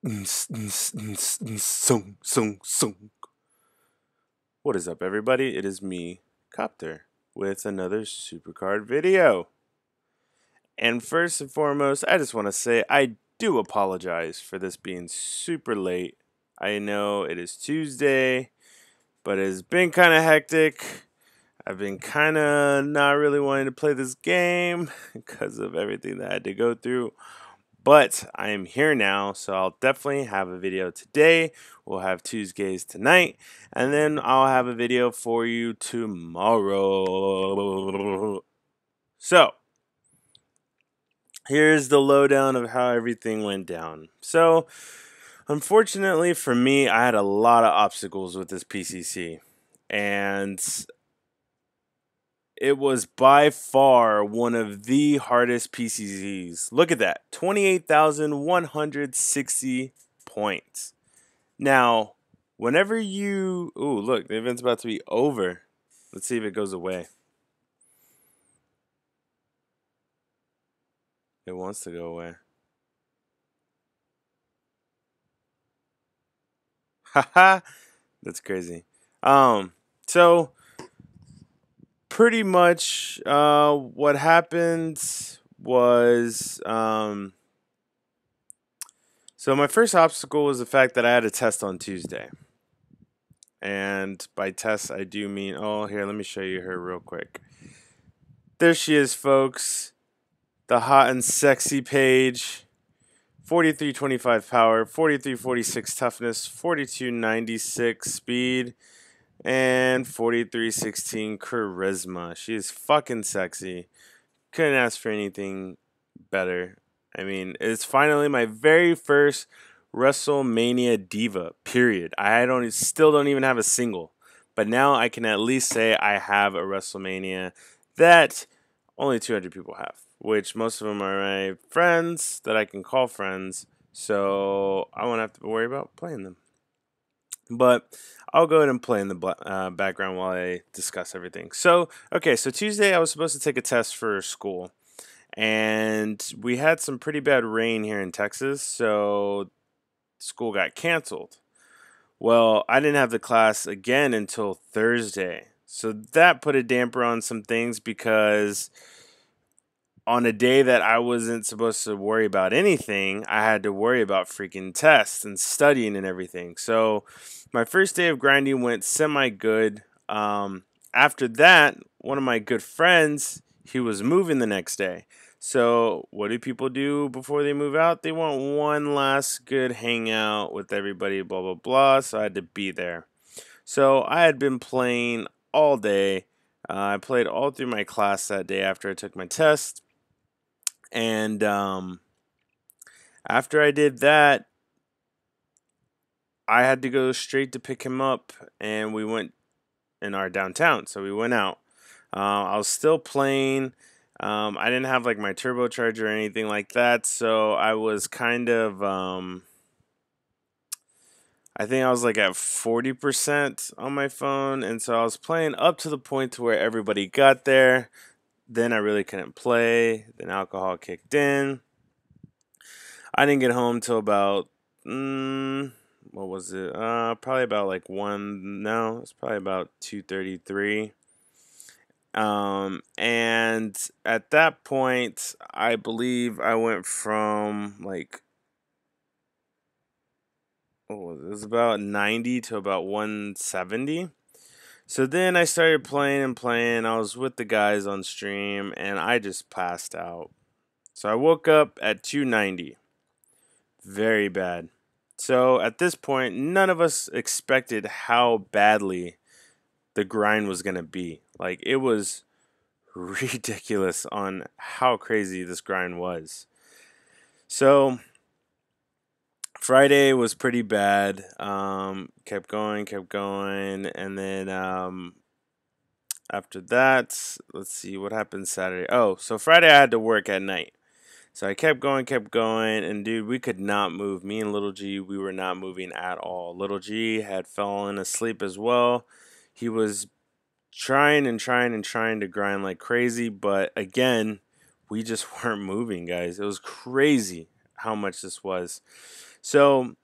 Song, song, song. What is up, everybody? It is me, Copter, with another Supercard video. And first and foremost, I just want to say I do apologize for this being super late. I know it is Tuesday, but it's been kind of hectic. I've been kind of not really wanting to play this game because of everything that I had to go through. But I am here now, so I'll definitely have a video today. We'll have Tuesdays tonight, and then I'll have a video for you tomorrow. So, here's the lowdown of how everything went down. So, unfortunately for me, I had a lot of obstacles with this PCC, and it was by far one of the hardest PCCs. Look at that, 28,160 points. Now, whenever you... Ooh, look, the event's about to be over. Let's see if it goes away. It wants to go away. Haha, that's crazy. So pretty much what happened was so my first obstacle was the fact that I had a test on Tuesday. And by test I do mean, oh, here, let me show you her real quick. There she is, folks. The hot and sexy Paige. 4325 power, 4346 toughness, 4296 speed, and 4316 charisma. She is fucking sexy. Couldn't ask for anything better. I mean, it's finally my very first WrestleMania diva, period. Still don't even have a single. But now I can at least say I have a WrestleMania that only 200 people have, which most of them are my friends that I can call friends. So I won't have to worry about playing them. But I'll go ahead and play in the background while I discuss everything. So, okay, so Tuesday I was supposed to take a test for school. And we had some pretty bad rain here in Texas, so school got canceled. Well, I didn't have the class again until Thursday. So that put a damper on some things because on a day that I wasn't supposed to worry about anything, I had to worry about freaking tests and studying and everything. So my first day of grinding went semi good. After that, one of my good friends, he was moving the next day. So what do people do before they move out? They want one last good hangout with everybody, blah, blah, blah. So I had to be there. So I had been playing all day. I played all through my class that day after I took my test. And after I did that, I had to go straight to pick him up, and we went in our downtown. So we went out. I was still playing. I didn't have like my turbocharger or anything like that, so I was kind of I think I was like at 40% on my phone, and so I was playing up to the point to where everybody got there. Then I really couldn't play. Then alcohol kicked in. I didn't get home till about what was it? Probably about like one. No, it's probably about 2:33. And at that point, I believe I went from like, what was it? It was about 90 to about 170. So then I started playing and playing. I was with the guys on stream, and I just passed out. So I woke up at 290. Very bad. So at this point, none of us expected how badly the grind was going to be. Like, it was ridiculous on how crazy this grind was. So Friday was pretty bad. Kept going, and then after that, let's see what happened Saturday. Oh, so Friday I had to work at night. So I kept going, and dude, we could not move. Me and Little G, we were not moving at all. Little G had fallen asleep as well. He was trying to grind like crazy, but again, we just weren't moving, guys. It was crazy how much this was. So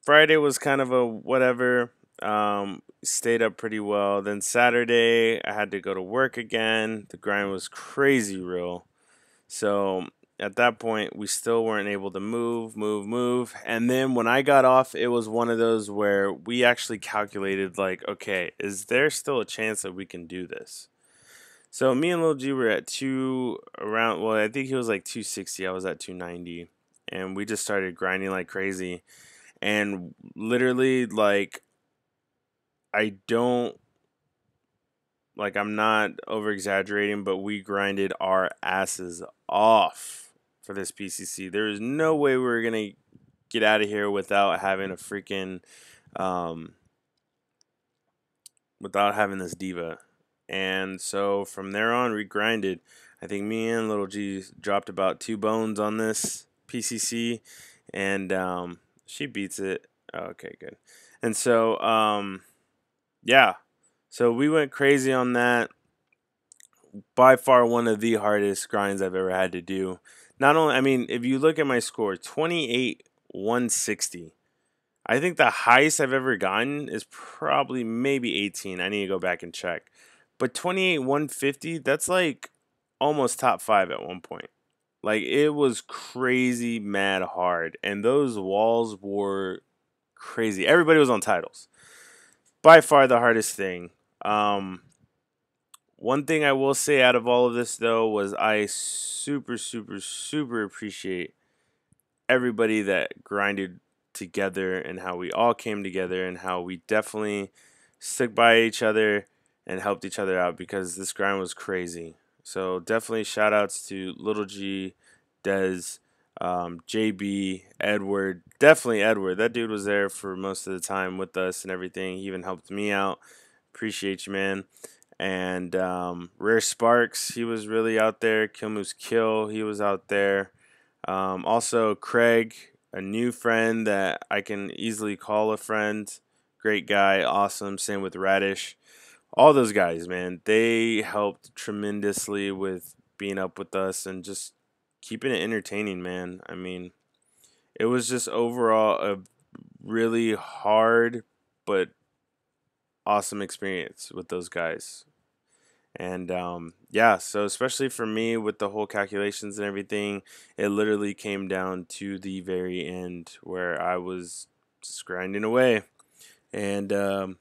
Friday was kind of a whatever. Stayed up pretty well. Then Saturday, I had to go to work again. The grind was crazy real. So at that point, we still weren't able to move. And then when I got off, it was one of those where we actually calculated, like, okay, is there still a chance that we can do this? So me and Lil G were at well, I think he was like 260. I was at 290. And we just started grinding like crazy. And literally, like, I don't, like, I'm not over exaggerating, but we grinded our asses off for this PCC. There is no way we were going to get out of here um, without having this diva. And so from there on, we grinded. I think me and Little G dropped about 2 bones on this PCC, and she beats it. Okay, good. And so, yeah. So we went crazy on that. By far one of the hardest grinds I've ever had to do. Not only, I mean, if you look at my score, 28 160. I think the highest I've ever gotten is probably maybe 18. I need to go back and check. But 28 150, that's like almost top 5 at one point. Like, it was crazy mad hard, and those walls were crazy. Everybody was on titles. By far the hardest thing. One thing I will say out of all of this, though, was I super appreciate everybody that grinded together and how we all came together and how we definitely stuck by each other and helped each other out, because this grind was crazy. So definitely shout outs to Little G, Dez, JB, Edward. Definitely Edward. That dude was there for most of the time with us and everything. He even helped me out. Appreciate you, man. And Rare Sparks, he was really out there. Kilmoose Kill, he was out there. Also, Craig, a new friend that I can easily call a friend. Great guy, awesome. Same with Radish. All those guys, man, they helped tremendously with being up with us and just keeping it entertaining, man. I mean, it was just overall a really hard but awesome experience with those guys. And yeah, so especially for me with the whole calculations and everything, it literally came down to the very end where I was just grinding away. And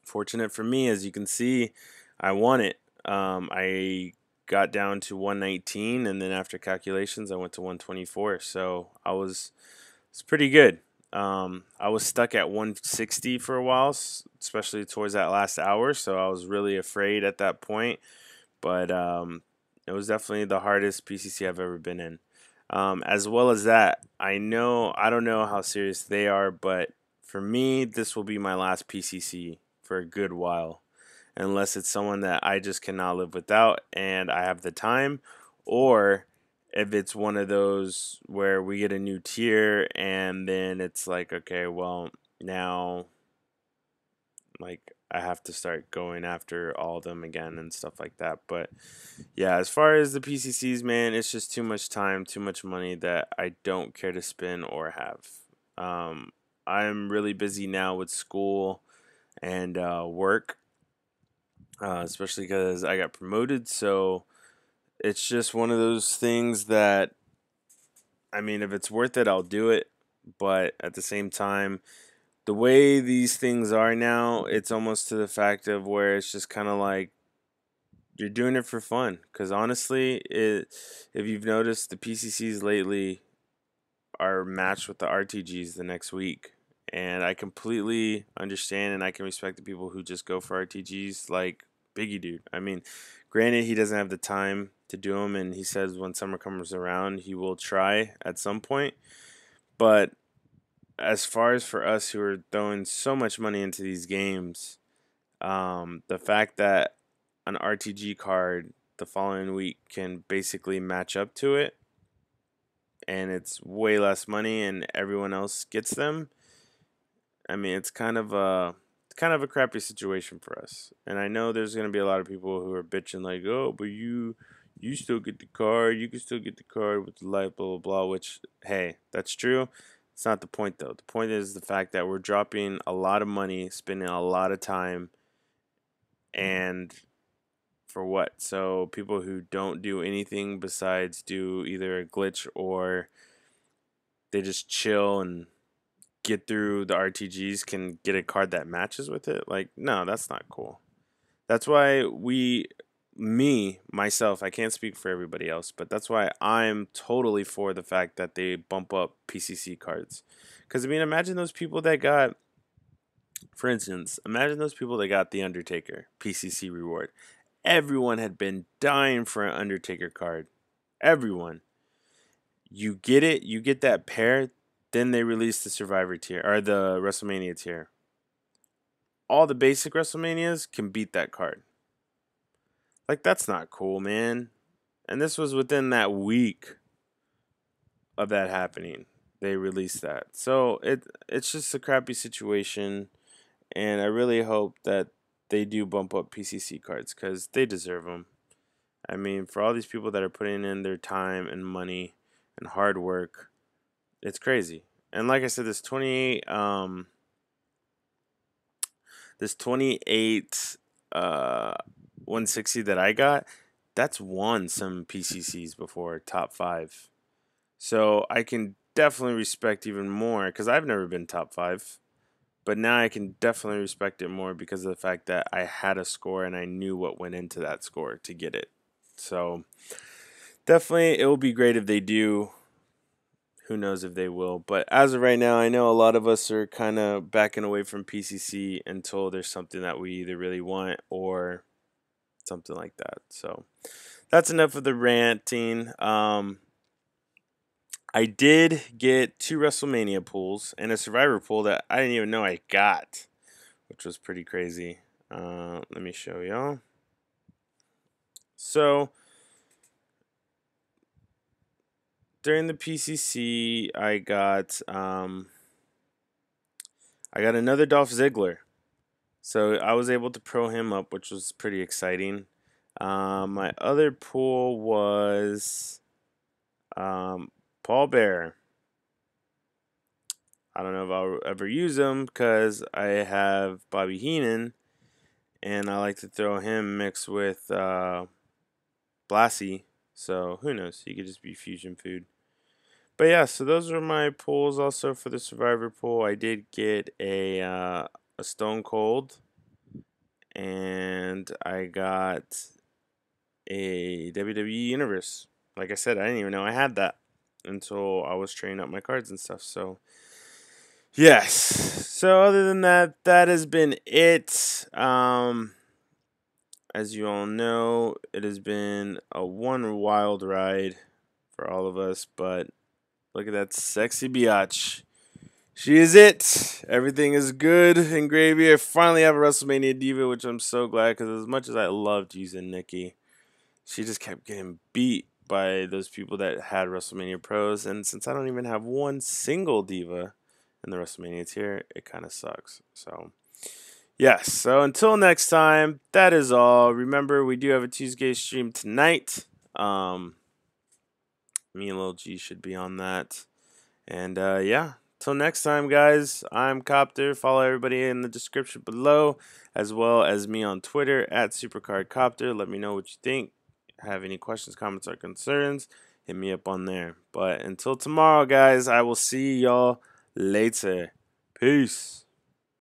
fortunate for me, as you can see, I won it. I got down to 119, and then after calculations, I went to 124. So it's pretty good. I was stuck at 160 for a while, especially towards that last hour. So I was really afraid at that point. But it was definitely the hardest PCC I've ever been in. As well as that, I don't know how serious they are, but for me, this will be my last PCC for a good while, unless it's someone that I just cannot live without and I have the time, or if it's one of those where we get a new tier and then it's like, okay, well, now, like, I have to start going after all of them again and stuff like that. But yeah, as far as the PCCs, man, it's just too much time, too much money that I don't care to spend or have. Um, I'm really busy now with school and work, especially because I got promoted. So it's just one of those things that, I mean, if it's worth it, I'll do it. But at the same time, the way these things are now, it's almost to the fact of where it's just kind of like you're doing it for fun. Because honestly, if you've noticed, the PCCs lately are matched with the RTGs the next week. And I completely understand and I can respect the people who just go for RTGs like Biggie Dude. I mean, granted, he doesn't have the time to do them, and he says when summer comes around, he will try at some point. But as far as for us who are throwing so much money into these games, the fact that an RTG card the following week can basically match up to it, and it's way less money, and everyone else gets them. I mean, it's kind of a crappy situation for us. And I know there's gonna be a lot of people who are bitching like, oh, but you still get the card, you can still get the card with the light, blah blah blah. Which, hey, that's true. It's not the point though. The point is the fact that we're dropping a lot of money, spending a lot of time, and for what? So people who don't do anything besides do either a glitch or they just chill and get through the RTGs can get a card that matches with it. Like, no, that's not cool. That's why myself, I can't speak for everybody else, but that's why I'm totally for the fact that they bump up PCC cards. Because, I mean, imagine those people that got, for instance, imagine those people that got the Undertaker PCC reward. Everyone had been dying for an Undertaker card. Everyone. You get it, you get that pair, then they release the Survivor tier, or the WrestleMania tier. All the basic WrestleManias can beat that card. Like, that's not cool, man. And this was within that week of that happening. They released that. So it's just a crappy situation. And I really hope that they do bump up PCC cards because they deserve them. I mean, for all these people that are putting in their time and money and hard work, it's crazy. And like I said, this 28 160 that I got, that's won some PCCs before top 5. So I can definitely respect even more because I've never been top 5. But now I can definitely respect it more because of the fact that I had a score and I knew what went into that score to get it. So definitely it will be great if they do. Who knows if they will. But as of right now, I know a lot of us are kind of backing away from PCC until there's something that we either really want or something like that. So that's enough of the ranting. I did get 2 WrestleMania pools and a Survivor pool that I didn't even know I got, which was pretty crazy. Let me show y'all. So during the PCC, I got another Dolph Ziggler. So I was able to pro him up, which was pretty exciting. My other pool was Paul Bear. I don't know if I'll ever use him because I have Bobby Heenan, and I like to throw him mixed with Blassie. So who knows? He could just be fusion food. But yeah, so those are my pulls. Also for the Survivor pool, I did get a Stone Cold, and I got a WWE Universe. Like I said, I didn't even know I had that until I was training up my cards and stuff. So yes. So other than that, that has been it. As you all know, it has been a one wild ride for all of us, but look at that sexy biatch. She is it. Everything is good and gravy. I finally have a WrestleMania Diva, which I'm so glad because as much as I loved using Nikki, she just kept getting beat by those people that had WrestleMania Pros. And since I don't even have one single Diva in the WrestleMania tier, it kind of sucks. So, yes. So until next time, that is all. Remember, we do have a Tuesday stream tonight. Me and Lil G should be on that. And yeah, till next time, guys, I'm Copter. Follow everybody in the description below, as well as me on Twitter at SupercardCopter. Let me know what you think. Have any questions, comments, or concerns, hit me up on there. But until tomorrow, guys, I will see y'all later. Peace.